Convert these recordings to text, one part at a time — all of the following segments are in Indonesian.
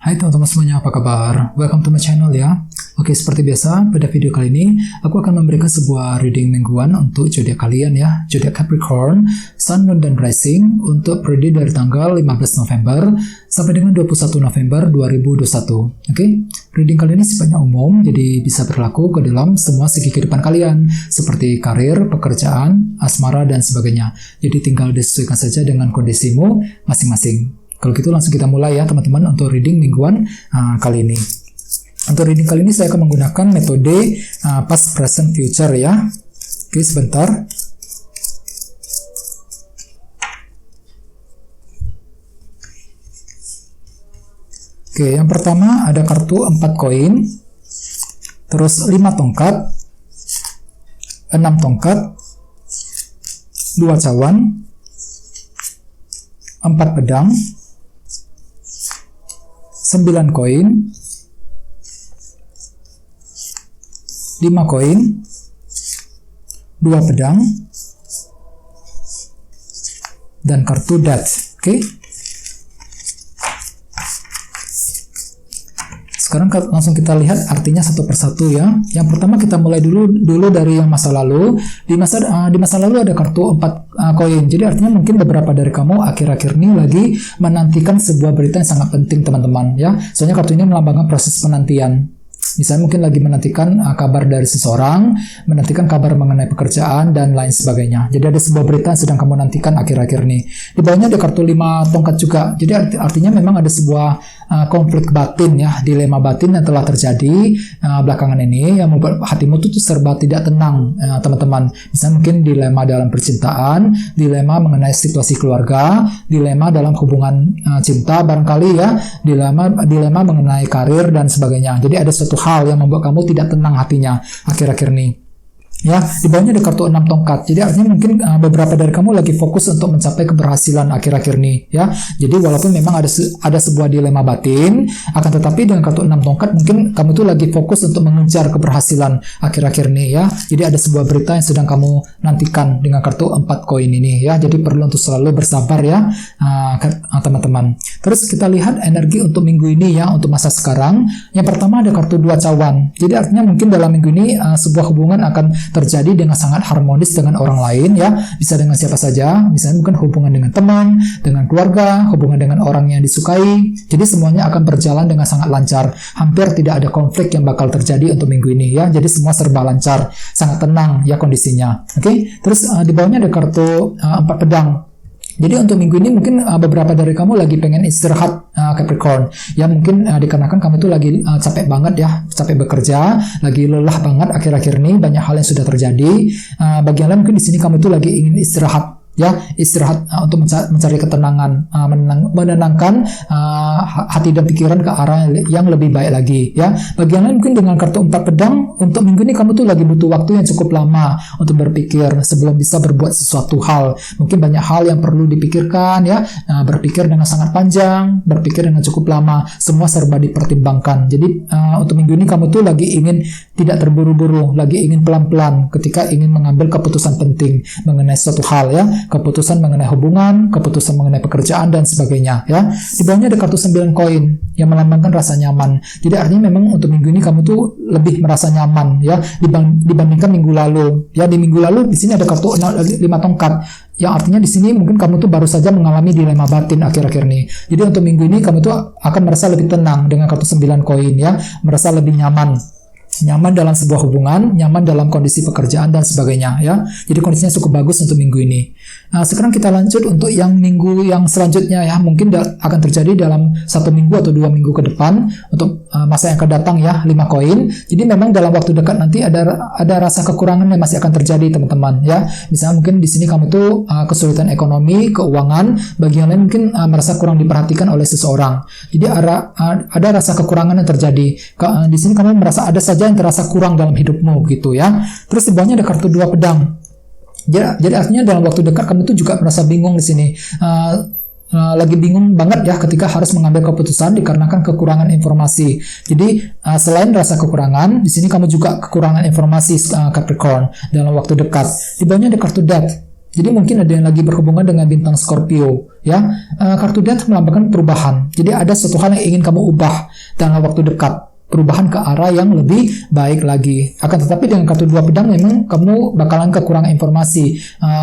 Hai teman-teman semuanya, apa kabar? Welcome to my channel ya. Oke, seperti biasa, pada video kali ini aku akan memberikan sebuah reading mingguan untuk zodiak kalian ya, zodiak Capricorn, Sun, Moon, dan Rising untuk periode dari tanggal 15 November sampai dengan 21 November 2021. Oke, reading kali ini sifatnya umum, jadi bisa berlaku ke dalam semua segi kehidupan kalian, seperti karir, pekerjaan, asmara, dan sebagainya. Jadi tinggal disesuaikan saja dengan kondisimu masing-masing. Kalau gitu langsung kita mulai ya teman-teman untuk reading mingguan kali ini. Untuk reading kali ini saya akan menggunakan metode past, present, future ya. Oke, sebentar. Oke, yang pertama ada kartu 4 koin, terus 5 tongkat, 6 tongkat, 2 cawan, 4 pedang, 9 koin, 5 koin, 2 pedang, dan kartu Death. Oke. Sekarang langsung kita lihat artinya satu persatu ya. Yang pertama kita mulai dulu dari yang masa lalu. Di masa lalu ada kartu 4 koin. Jadi artinya mungkin beberapa dari kamu akhir-akhir ini lagi menantikan sebuah berita yang sangat penting teman-teman ya. Soalnya kartu ini melambangkan proses penantian. Misalnya mungkin lagi menantikan kabar dari seseorang, menantikan kabar mengenai pekerjaan, dan lain sebagainya. Jadi ada sebuah berita yang sedang kamu nantikan akhir-akhir ini. Di bawahnya ada kartu 5 tongkat juga. Jadi artinya memang ada sebuah konflik batin ya, dilema batin yang telah terjadi belakangan ini yang membuat hatimu tuh serba tidak tenang teman-teman. Misalnya mungkin dilema dalam percintaan, dilema mengenai situasi keluarga, dilema dalam hubungan cinta barangkali ya, dilema mengenai karir dan sebagainya. Jadi ada suatu hal yang membuat kamu tidak tenang hatinya akhir-akhir ini. Ya, di bawahnya ada kartu 6 tongkat. Jadi artinya mungkin beberapa dari kamu lagi fokus untuk mencapai keberhasilan akhir-akhir ini, ya. Jadi walaupun memang ada sebuah dilema batin, akan tetapi dengan kartu 6 tongkat mungkin kamu tuh lagi fokus untuk mengejar keberhasilan akhir-akhir ini, ya. Jadi ada sebuah berita yang sedang kamu nantikan dengan kartu 4 koin ini, ya. Jadi perlu untuk selalu bersabar ya, teman-teman. Terus kita lihat energi untuk minggu ini ya, untuk masa sekarang. Yang pertama ada kartu 2 cawan. Jadi artinya mungkin dalam minggu ini sebuah hubungan akan terjadi dengan sangat harmonis dengan orang lain ya, bisa dengan siapa saja, misalnya mungkin hubungan dengan teman, dengan keluarga, hubungan dengan orang yang disukai. Jadi semuanya akan berjalan dengan sangat lancar, hampir tidak ada konflik yang bakal terjadi untuk minggu ini ya. Jadi semua serba lancar, sangat tenang ya kondisinya. Oke. Terus di bawahnya ada kartu 4 pedang. Jadi untuk minggu ini mungkin beberapa dari kamu lagi pengen istirahat Capricorn. Ya mungkin dikarenakan kamu tuh lagi capek banget ya, capek bekerja, lagi lelah banget akhir-akhir ini, banyak hal yang sudah terjadi. Bagian lain mungkin di sini kamu tuh lagi ingin istirahat. Ya, istirahat untuk mencari ketenangan, menenangkan hati dan pikiran ke arah yang lebih baik lagi ya. Bagian lain mungkin dengan kartu 4 pedang, untuk minggu ini kamu tuh lagi butuh waktu yang cukup lama untuk berpikir sebelum bisa berbuat sesuatu hal. Mungkin banyak hal yang perlu dipikirkan ya, berpikir dengan sangat panjang, berpikir dengan cukup lama, semua serba dipertimbangkan. Jadi untuk minggu ini kamu tuh lagi ingin tidak terburu-buru, lagi ingin pelan-pelan ketika ingin mengambil keputusan penting mengenai suatu hal ya. Keputusan mengenai hubungan, keputusan mengenai pekerjaan dan sebagainya ya. Di bawahnya ada kartu 9 koin yang melambangkan rasa nyaman. Jadi artinya memang untuk minggu ini kamu tuh lebih merasa nyaman ya dibandingkan minggu lalu. Ya di minggu lalu di sini ada kartu 5 tongkat. Yang artinya di sini mungkin kamu tuh baru saja mengalami dilema batin akhir-akhir ini. Jadi untuk minggu ini kamu tuh akan merasa lebih tenang dengan kartu 9 koin ya, merasa lebih nyaman dalam sebuah hubungan, nyaman dalam kondisi pekerjaan dan sebagainya ya. Jadi kondisinya cukup bagus untuk minggu ini. Nah, sekarang kita lanjut untuk yang minggu yang selanjutnya ya. Mungkin akan terjadi dalam 1 minggu atau 2 minggu ke depan untuk masa yang akan datang ya, 5 koin. Jadi memang dalam waktu dekat nanti ada rasa kekurangan yang masih akan terjadi teman-teman ya. Misalnya mungkin di sini kamu tuh kesulitan ekonomi, keuangan, bagian lain mungkin merasa kurang diperhatikan oleh seseorang. Jadi ada rasa kekurangan yang terjadi. Di sini kamu merasa ada saja yang terasa kurang dalam hidupmu gitu ya. Terus di bawahnya ada kartu 2 pedang. Jadi artinya dalam waktu dekat kamu tuh juga merasa bingung di sini. Lagi bingung banget ya ketika harus mengambil keputusan dikarenakan kekurangan informasi. Jadi selain rasa kekurangan, di sini kamu juga kekurangan informasi Capricorn dalam waktu dekat. Di bawahnya ada kartu Death. Jadi mungkin ada yang lagi berhubungan dengan bintang Scorpio, ya. Kartu Death melambangkan perubahan. Jadi ada suatu hal yang ingin kamu ubah dalam waktu dekat, perubahan ke arah yang lebih baik lagi. Akan tetapi dengan kartu 2 pedang memang kamu bakalan kekurangan informasi,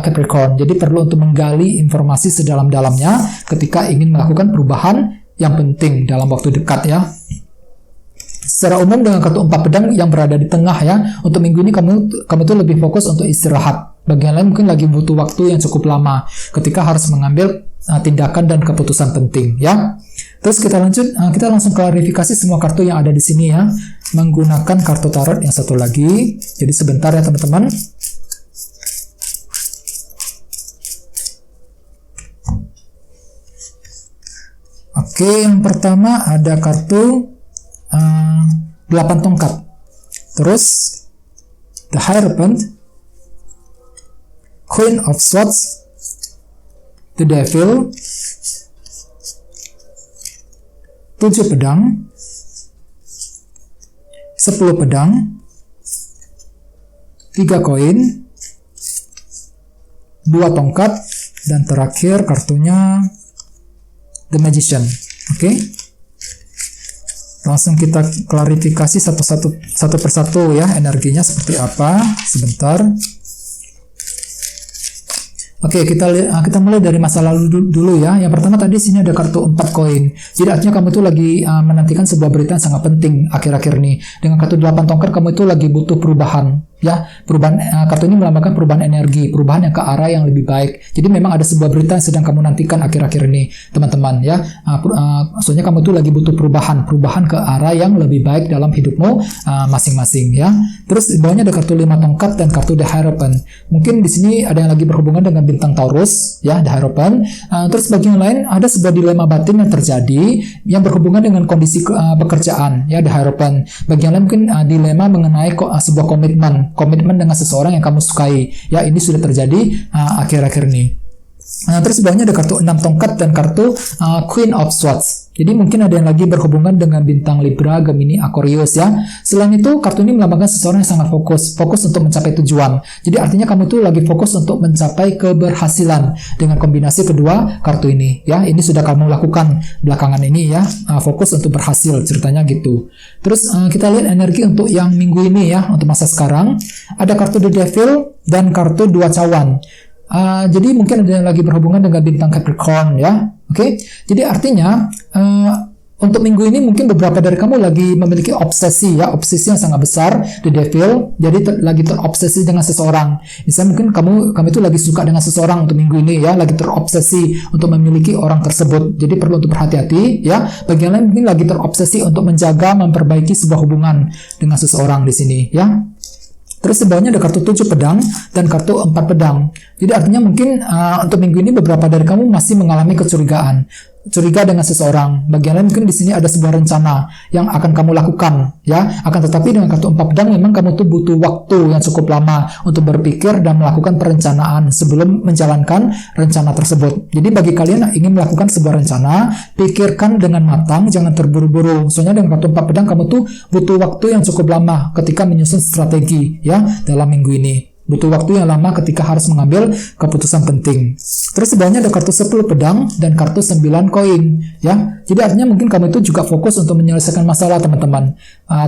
Capricorn. Jadi perlu untuk menggali informasi sedalam-dalamnya ketika ingin melakukan perubahan yang penting dalam waktu dekat, ya. Secara umum dengan kartu 4 pedang yang berada di tengah, ya, untuk minggu ini kamu tuh lebih fokus untuk istirahat. Bagian lain mungkin lagi butuh waktu yang cukup lama ketika harus mengambil tindakan dan keputusan penting, ya. Terus kita langsung klarifikasi semua kartu yang ada di sini, ya, menggunakan kartu tarot yang satu lagi. Jadi sebentar ya teman-teman. Oke, yang pertama ada kartu 8 tongkat. Terus The Hierophant, Queen of Swords, The Devil, 7 pedang, 10 pedang, 3 koin, 2 tongkat, dan terakhir kartunya The Magician. Oke. Langsung kita klarifikasi satu persatu, ya, energinya seperti apa. Sebentar. Oke, kita mulai dari masa lalu dulu, ya. Yang pertama tadi sini ada kartu 4 koin. Jadi artinya kamu itu lagi menantikan sebuah berita yang sangat penting akhir-akhir ini. Dengan kartu 8 tongkat kamu itu lagi butuh perubahan, ya. Perubahan, kartu ini melambangkan perubahan energi, perubahan yang ke arah yang lebih baik. Jadi memang ada sebuah berita yang sedang kamu nantikan akhir-akhir ini, teman-teman, ya. Maksudnya kamu itu lagi butuh perubahan ke arah yang lebih baik dalam hidupmu masing-masing, ya. Terus di bawahnya ada kartu 5 tongkat dan kartu The Hierophant. Mungkin di sini ada yang lagi berhubungan dengan bintang Taurus, ya, The Hierophant. Terus bagi yang lain ada sebuah dilema batin yang terjadi yang berhubungan dengan kondisi pekerjaan, ya, The Hierophant. Bagi yang lain mungkin dilema mengenai sebuah komitmen dengan seseorang yang kamu sukai, ya. Ini sudah terjadi akhir-akhir ini. Terus bawahnya ada kartu 6 tongkat dan kartu Queen of Swords. Jadi mungkin ada yang lagi berhubungan dengan bintang Libra, Gemini, Aquarius, ya. Selain itu, kartu ini melambangkan seseorang yang sangat fokus untuk mencapai tujuan. Jadi artinya kamu tuh lagi fokus untuk mencapai keberhasilan dengan kombinasi kedua kartu ini, ya. Ini sudah kamu lakukan belakangan ini, ya. Fokus untuk berhasil, ceritanya gitu. Terus kita lihat energi untuk yang minggu ini, ya, untuk masa sekarang. Ada kartu The Devil dan kartu 2 cawan. Jadi mungkin ada yang lagi berhubungan dengan bintang Capricorn, ya. Oke. Jadi artinya untuk minggu ini mungkin beberapa dari kamu lagi memiliki obsesi, ya, obsesi yang sangat besar, The Devil. Jadi lagi terobsesi dengan seseorang. Misalnya mungkin kamu itu lagi suka dengan seseorang untuk minggu ini, ya, lagi terobsesi untuk memiliki orang tersebut. Jadi perlu untuk berhati-hati, ya. Bagian lain mungkin lagi terobsesi untuk menjaga, memperbaiki sebuah hubungan dengan seseorang di sini, ya. Terus di bawahnya ada kartu 7 pedang dan kartu 4 pedang. Jadi artinya mungkin untuk minggu ini beberapa dari kamu masih mengalami curiga dengan seseorang. Bagian lain mungkin di sini ada sebuah rencana yang akan kamu lakukan, ya. Akan tetapi dengan kartu 4 pedang memang kamu tuh butuh waktu yang cukup lama untuk berpikir dan melakukan perencanaan sebelum menjalankan rencana tersebut. Jadi bagi kalian yang ingin melakukan sebuah rencana, pikirkan dengan matang, jangan terburu-buru. Soalnya dengan kartu 4 pedang kamu tuh butuh waktu yang cukup lama ketika menyusun strategi, ya, dalam minggu ini. Butuh waktu yang lama ketika harus mengambil keputusan penting. Terus sebelahnya ada kartu 10 pedang dan kartu 9 koin, ya. Jadi artinya mungkin kamu itu juga fokus untuk menyelesaikan masalah, teman-teman.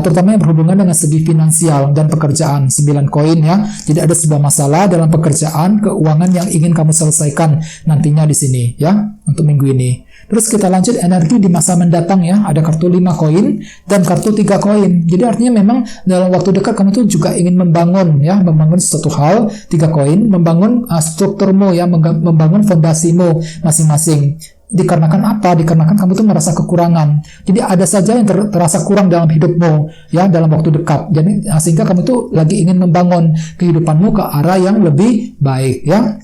Terutama yang berhubungan dengan segi finansial dan pekerjaan. 9 koin, ya. Jadi ada sebuah masalah dalam pekerjaan, keuangan yang ingin kamu selesaikan nantinya di sini, ya, untuk minggu ini. Terus kita lanjut energi di masa mendatang, ya. Ada kartu 5 koin dan kartu 3 koin. Jadi artinya memang dalam waktu dekat kamu tuh juga ingin membangun, ya, membangun suatu hal. 3 koin, membangun strukturmu, ya, membangun fondasimu masing-masing. Dikarenakan apa? Dikarenakan kamu tuh merasa kekurangan. Jadi ada saja yang terasa kurang dalam hidupmu, ya, dalam waktu dekat. Jadi sehingga kamu tuh lagi ingin membangun kehidupanmu ke arah yang lebih baik, ya.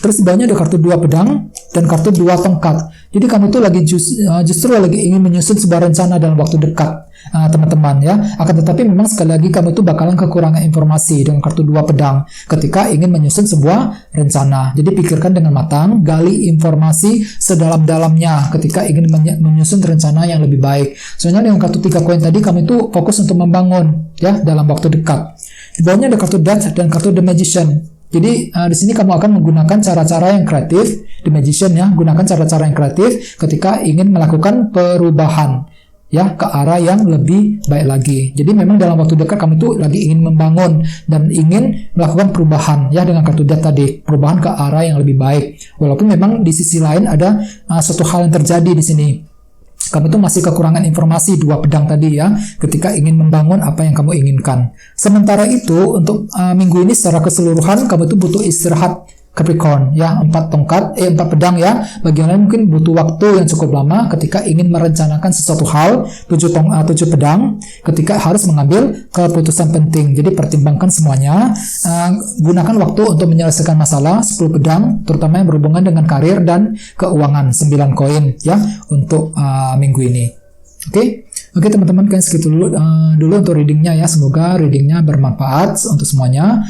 Terus di bawahnya ada kartu 2 pedang dan kartu 2 tongkat. Jadi kamu tuh lagi justru lagi ingin menyusun sebuah rencana dalam waktu dekat, teman-teman, ya. Akan tetapi memang sekali lagi kamu tuh bakalan kekurangan informasi dengan kartu 2 pedang ketika ingin menyusun sebuah rencana. Jadi pikirkan dengan matang, gali informasi sedalam-dalamnya ketika ingin menyusun rencana yang lebih baik. Soalnya dengan kartu 3 koin tadi kamu itu fokus untuk membangun, ya, dalam waktu dekat. Di bawahnya ada kartu Death dan kartu The Magician. Jadi di sini kamu akan menggunakan cara-cara yang kreatif, The Magician ya, gunakan cara-cara yang kreatif ketika ingin melakukan perubahan ya ke arah yang lebih baik lagi. Jadi memang dalam waktu dekat kamu itu lagi ingin membangun dan ingin melakukan perubahan ya dengan kartu death tadi, perubahan ke arah yang lebih baik. Walaupun memang di sisi lain ada suatu hal yang terjadi di sini. Kamu tuh masih kekurangan informasi 2 pedang tadi ya, ketika ingin membangun apa yang kamu inginkan. Sementara itu, untuk minggu ini secara keseluruhan, kamu tuh butuh istirahat Capricorn ya, 4 pedang ya. Bagi yang lain mungkin butuh waktu yang cukup lama ketika ingin merencanakan sesuatu hal, 7 pedang, ketika harus mengambil keputusan penting. Jadi pertimbangkan semuanya, gunakan waktu untuk menyelesaikan masalah, 10 pedang, terutama yang berhubungan dengan karir dan keuangan, 9 koin ya, untuk minggu ini. Oke teman-teman, kalian segitu dulu untuk readingnya ya. Semoga readingnya bermanfaat untuk semuanya.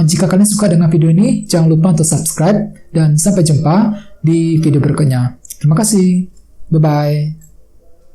Jika kalian suka dengan video ini, jangan lupa untuk subscribe dan sampai jumpa di video berikutnya. Terima kasih. Bye-bye.